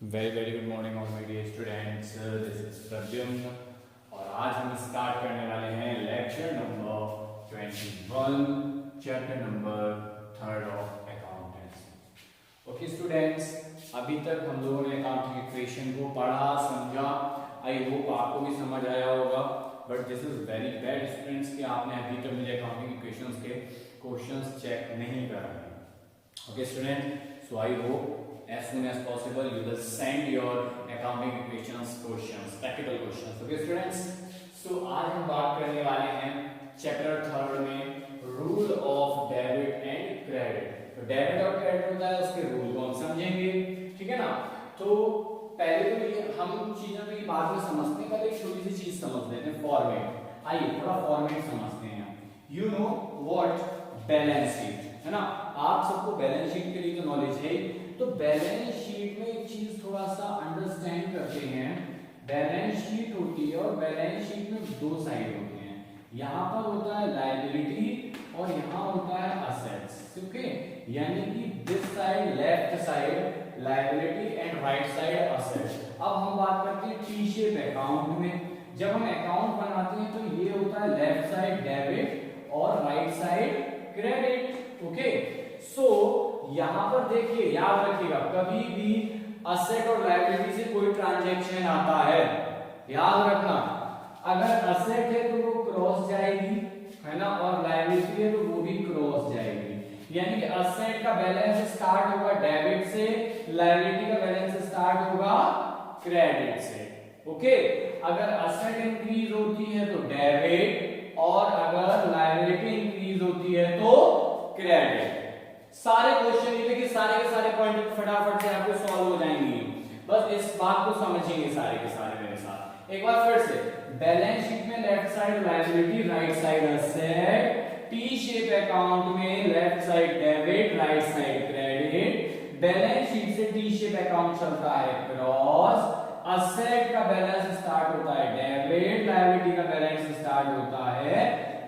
Very good morning all my dear students, this is Pradyumna और आज हम स्टार्ट करने वाले हैं lecture number 21, chapter number 3 of accountancy. Okay students, अभी तक हम लोगों ने अकाउंटिंग इक्वेशन को पढ़ा समझा। आई होप आपको भी समझ आया होगा, but this is very bad students कि आपने अभी तक मुझे अकाउंटिंग इक्वेशंस के क्वेश्चंस चेक नहीं कराए। Okay student, so I hope as soon as possible you will send your accounting equations questions, practical questions. Okay students, so आज हम बात करने वाले हैं चैप्टर 3 में rule of debit and credit. तो डेबिट और क्रेडिट होता है, उसके रूल को हम समझेंगे, ठीक है ना। तो पहले तो ये हम चीजों को बाद में समझते हैं, पहले एक छोटी सी चीज समझ लेते हैं, फॉर्मेट। आइए थोड़ा फॉर्मेट समझते हैं। You know what balance sheet है ना, आप सबको बैलेंस शीट के लिए तो नॉलेज है। तो बैलेंस शीट में एक चीज थोड़ा सा अंडरस्टैंड करते हैं। बैलेंस शीट होती है और बैलेंस शीट में दो साइड होते हैं। यहाँ पर होता है लायबिलिटी और यहाँ होता है असेट्स। ओके, यानी कि this side left side liability and right side assets. अब हम बात करते हैं टी शेप अकाउंट में। जब हम अकाउंट बनाते हैं तो ये होता है लेफ्ट साइड डेबिट और राइट साइड क्रेडिट। ओके, सो यहां पर देखिए, याद रखिएगा, कभी भी असेट और लायबिलिटी से कोई ट्रांजैक्शन आता है, याद रखना, अगर असेट है तो वो क्रॉस जाएगी, है ना, और लायबिलिटी है तो वो भी क्रॉस जाएगी। यानी कि असेट का बैलेंस स्टार्ट होगा डेबिट से, लायबिलिटी का बैलेंस स्टार्ट होगा क्रेडिट से। ओके, अगर असेट इंक्रीज होती है तो डेबिट और अगर लायबिलिटी इंक्रीज होती है तो क्रेडिट। सारे क्वेश्चन ये कि सारे के सारे पॉइंट फटाफट से आपको सॉल्व हो जाएंगे। बस इस बात को समझेंगे सारे के सारे मेरे साथ। एक बार फिर से, बैलेंस शीट में left side liability, right side asset. T shape account में left side debit, right side credit. Balance sheet से टी शेप अकाउंट चलता है क्रॉस। असेट का बैलेंस स्टार्ट होता है डेबिट, लायबिलिटी का बैलेंस स्टार्ट होता है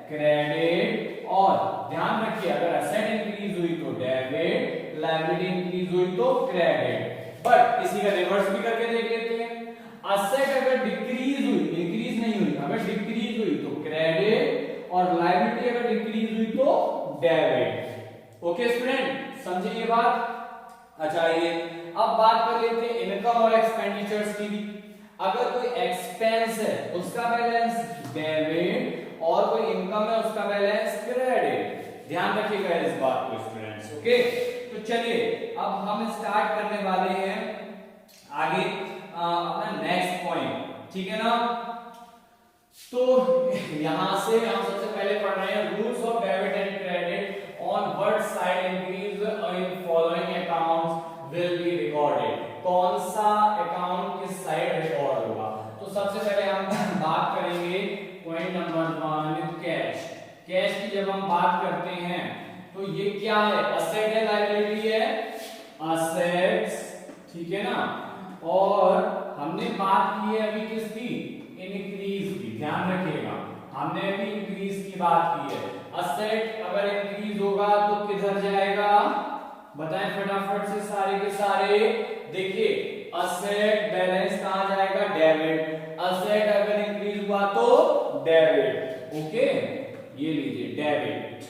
क्रेडिट। और ध्यान रखिए, अगर असेट इंक्रीज हुई तो डेबिट, लायबिलिटी इंक्रीज हुई तो क्रेडिट। बट इसी का रिवर्स भी करके देख लेते हैं। असेट अगर डिक्रीज हुई, इंक्रीज नहीं हुई, अगर डिक्रीज हुई तो क्रेडिट और लायबिलिटी अगर डिक्रीज हुई तो डेबिट। ओके स्टूडेंट, समझे ये बात? अच्छा, ये अब बात कर लेते हैं इनकम और एक्सपेंडिचर्स की भी। अगर कोई एक्सपेंस है उसका बैलेंस डेबिट और कोई इनकम है उसका बैलेंस क्रेडिट। ध्यान रखिएगा इस बात को स्टूडेंट्स। ओके, तो चलिए अब हम स्टार्ट करने वाले हैं आगे अपना नेक्स्ट पॉइंट, ठीक है ना। तो यहां से हम सबसे पहले पढ़ रहे हैं rules of debit and credit on what side increase in following accounts will be recorded. कौन सा अकाउंट किस साइड रिकॉर्ड होगा? तो सबसे पहले हम बात करेंगे पॉइंट नंबर 1, कैश। कैश की जब हम बात करते हैं तो ये क्या है? असेट है, लायबिलिटी है, असेट्स, ठीक है ना। और हमने बात की है अभी किसकी? इंक्रीज की। ध्यान रखिएगा, हमने अभी इंक्रीज की बात की है। असेट अगर इंक्रीज होगा तो किधर जाएगा? बताएं फटाफट से सारे के सारे। देखिए, असेट बैलेंस कहां जाएगा? डेबिट। असेट अगर इंक्रीज हुआ तो डेबिट। ओके, ये लीजिए डेबिट।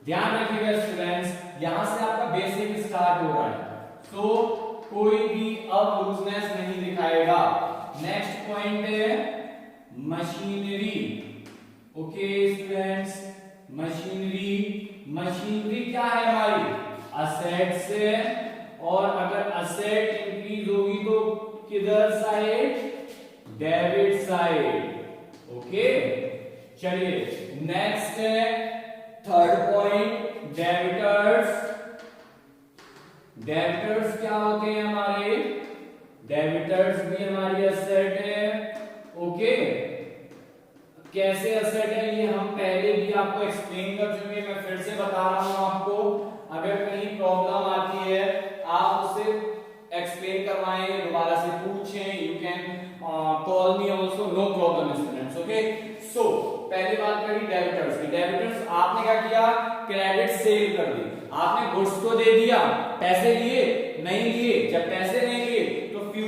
ध्यान रखिएगा स्टूडेंट्स, यहां से आपका बेसिक स्टार्ट हो रहा है, तो कोई भी अब लूजनेस नहीं दिखाएगा। नेक्स्ट पॉइंट है machinery. Okay students, machinery. Machinery क्या है हमारी? असेट से, और अगर असेट इंक्रीज होगी तो किधर साइड? Debit side. ओके, चलिए नेक्स्ट है थर्ड पॉइंट, डेबिटर्स। डेबिटर्स क्या होते हैं हमारे? डेबिटर्स भी हमारी असेट है। ओके, कैसे असेट है ये हम पहले भी आपको एक्सप्लेन कर चुके हैं, मैं फिर से बता रहा हूं आपको। अगर कहीं प्रॉब्लम आती है आप उसे एक्सप्लेन करवाएं, दोबारा से पूछें, you can call me also, no problem students. Okay, so पहली बात करी डेबिटर्स की। डेबिटर्स आपने क्या किया? क्रेडिट सेल कर दी। आपने गुड्स को दे दिया, पैसे लिए नहीं लिए। जब पैसे नहीं लिए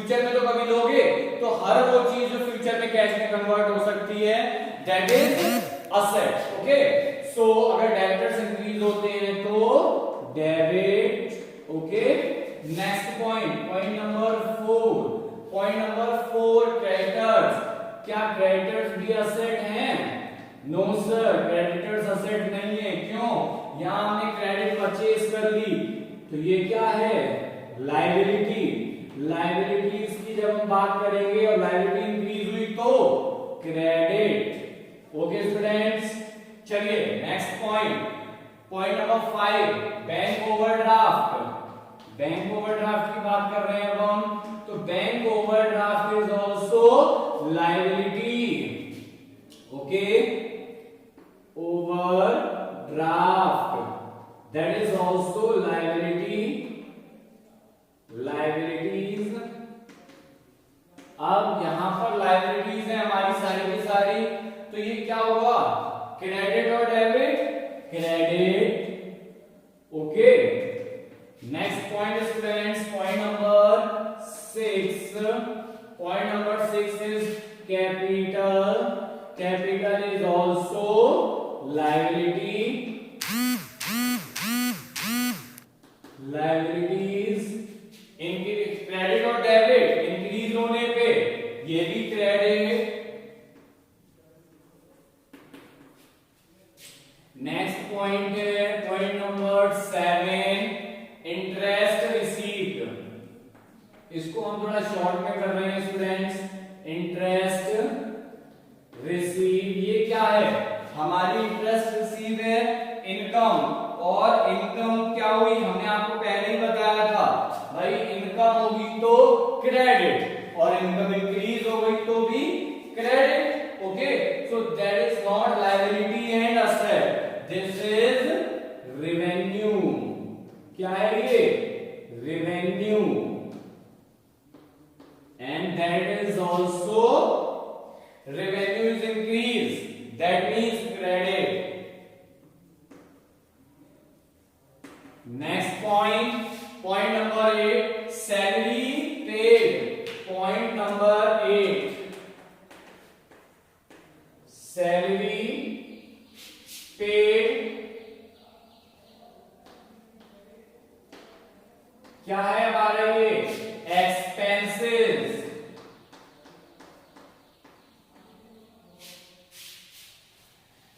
फ्यूचर में तो कभी लोगे, तो हर वो चीज जो फ्यूचर में कैश में कन्वर्ट हो सकती है, दैट इज असेट। ओके, सो अगर डेबिटर्स इंक्रीज होते हैं तो debit. Okay, next point, point number 4, point number 4, creditors. क्या क्रेडिटर्स भी असेट हैं? नो सर, क्रेडिटर्स असेट नहीं है। क्यों? यहां हमने क्रेडिट परचेज कर ली, तो ये क्या है? लायबिलिटी। लायबिलिटीज की जब हम बात करेंगे और लायबिलिटी इंक्रीज हुई तो क्रेडिट। ओके स्टूडेंट्स, चलिए next point, point number 5, bank overdraft. Bank overdraft की बात कर रहे हैं अब हम, तो bank overdraft is also liability. Okay, overdraft that is also liability. Liabilities, अब यहां पर लायबिलिटीज है हमारी सारी की सारी, तो ये क्या होगा? क्रेडिट और debit, credit. Okay, next point students, point number 6, point number 6 is capital. Capital is also liability. Liabilities increase, credit और डेबिट इंक्रीज होने पे ये भी क्रेडिट। नेक्स्ट पॉइंट है पॉइंट नंबर 7, इंटरेस्ट रिसीव्ड। इसको हम थोड़ा शॉर्ट में कर रहे हैं स्टूडेंट्स। इंटरेस्ट रिसीव, ये क्या है? हमारी इंटरेस्ट रिसीव है इनकम, और इनकम क्या हुई? हमने आपको पहले ही बताया था भाई, इनकम होगी तो क्रेडिट, और इनकम इंक्रीज हो गई तो भी credit. Okay, so that is not liability and asset, this is revenue. क्या है ये? Revenue, and that is also, revenue is increase, that means credit. Next point, point number 8, salary paid. Point number 8, salary paid क्या है हमारा? ये expenses.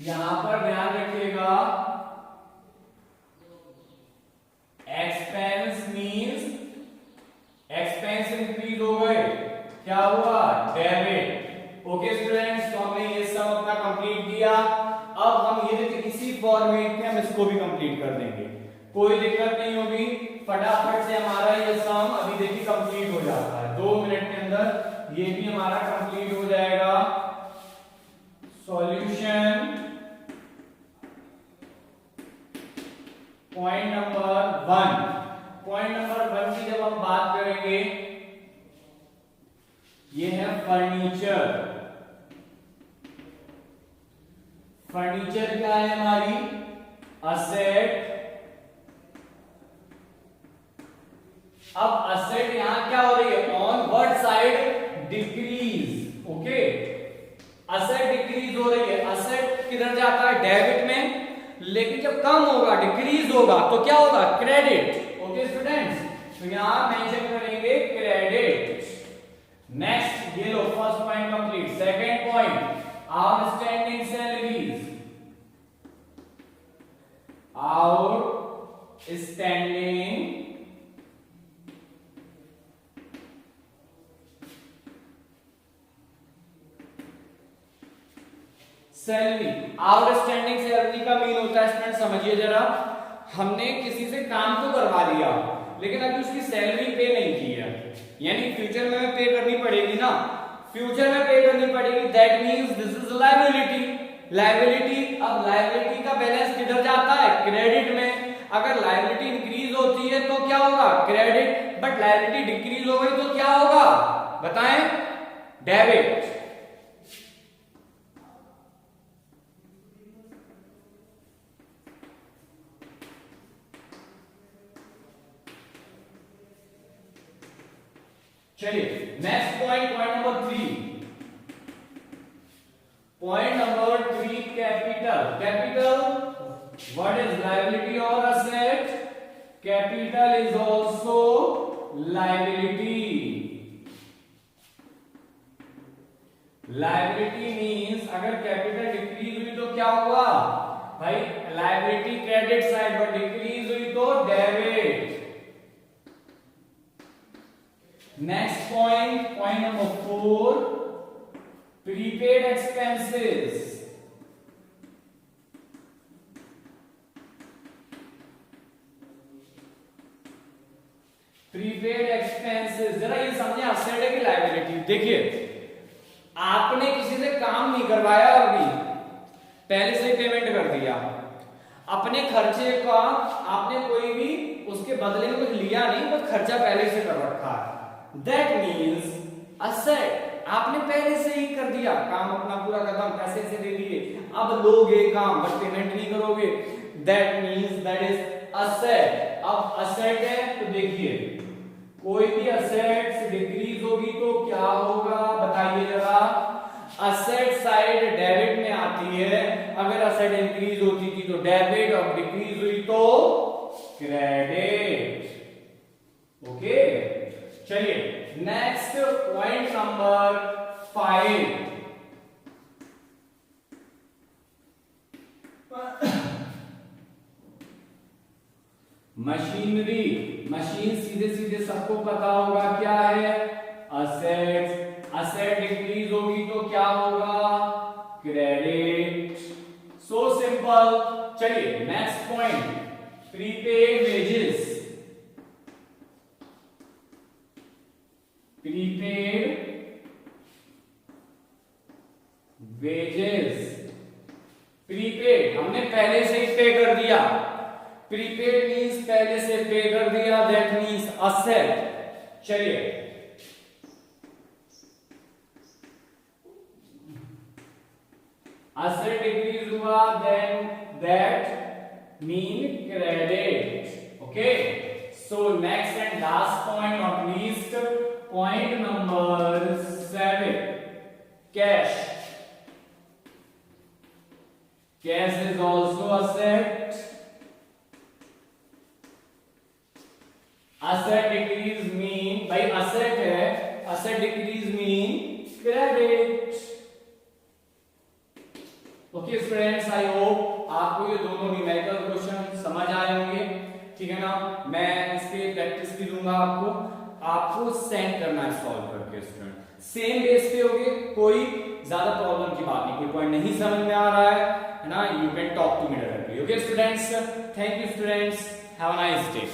यहां पर ध्यान रखिएगा, एक्सपेंस मींस एक्सपेंस इंक्रीज हो गए, क्या हुआ? डेबिट। ओके स्टूडेंट्स, तो हमने ये सब अपना कंप्लीट किया। अब हम ये देखिए इसी फॉर्मेट में हम इसको भी कंप्लीट कर देंगे, कोई दिक्कत नहीं होगी। फटाफट से हमारा ये सम अभी देखिए कंप्लीट हो जाता है 2 मिनट के अंदर, ये भी हमारा कंप्लीट हो जाएगा। Solution, point number 1, point number 1 की जब हम बात करेंगे, ये है फर्नीचर। फर्नीचर क्या है हमारी? असेट। अब असेट यहां क्या हो रही है? On what side? Decrease. Okay, asset decrease हो रही है। असेट किधर जाता है? डेबिट में, लेकिन जब कम होगा, डिक्रीज होगा, तो क्या होगा? क्रेडिट। ओके स्टूडेंट्स, तो यहां मेंशन करेंगे क्रेडिट। नेक्स्ट, ये लो first point complete. Second point, outstanding salaries. Outstanding salary. Outstanding salary का मीन होता है स्टूडेंट, समझिए जरा, हमने किसी से काम तो करवा लिया, लेकिन अभी उसकी सैलरी पे नहीं की है, यानी फ्यूचर में पे करनी पड़ेगी ना, फ्यूचर में पे करनी पड़ेगी, that means this is liability. Liability, अब लायबिलिटी का बैलेंस किधर जाता है? क्रेडिट में। अगर लायबिलिटी इंक्रीज होती है तो क्या होगा? क्रेडिट, बट लायबिलिटी डिक्रीज हो गई तो क्या होगा? बताएं? डेबिट। चलिए next point, point number 3, point number 3, capital. Capital what is liability or asset? Capital is also liability. Liability means अगर कैपिटल डिक्रीज हुई तो क्या हुआ भाई, लायबिलिटी क्रेडिट साइड पर डिक्रीज हुई तो debit. Next point, point number 4, prepaid expenses. Prepaid expenses, जरा ये समझे असेट है कि लायबिलिटी। देखिए आपने किसी से काम नहीं करवाया और भी पहले से पेमेंट कर दिया, अपने खर्चे का आपने कोई भी उसके बदले में कुछ लिया नहीं, बस खर्चा पहले से कर रखा है, दैट मींस असेट। आपने पहले से ही कर दिया काम, अपना पूरा खत्म, पैसे से दे दिए, अब लोगे काम बट पेमेंट नहीं करोगे, that means that is asset. अब असेट है तो देखिए कोई भी असेट्स डिक्रीज होगी तो क्या होगा बताइए जरा। असेट साइड डेबिट में आती है, अगर असेट इंक्रीज होती थी तो डेबिट और डिक्रीज हुई तो क्रेडिट। ओके चलिए next point number 5, machinery. Machine सीधे सीधे सबको पता होगा क्या है, असेट्स। असेट डिक्रीज होगी तो क्या होगा, क्रेडिट। So simple. चलिए next point, prepaid wages. Prepaid wages, prepaid हमने पहले से ही पे कर diya. Prepaid means पहले से पे कर दिया, that means asset. चलिए asset decrease हुआ, then that mean credit. Okay, so next and last point, not least, point number 7, cash. Cash is also asset. Asset decrease mean by asset है, asset decrease mean credit. Okay students, I hope आपको ये दोनों numerical question समझ आए होंगे, ठीक है ना। मैं इसके प्रैक्टिस भी दूंगा आपको सेंड करना है सॉल्व करके स्टूडेंट। सेम बेस पे होगे, कोई ज्यादा प्रॉब्लम की बात नहीं, कोई पॉइंट नहीं समझ में आ रहा है ना, you can talk to me directly. Okay students, thank you students, have a nice day.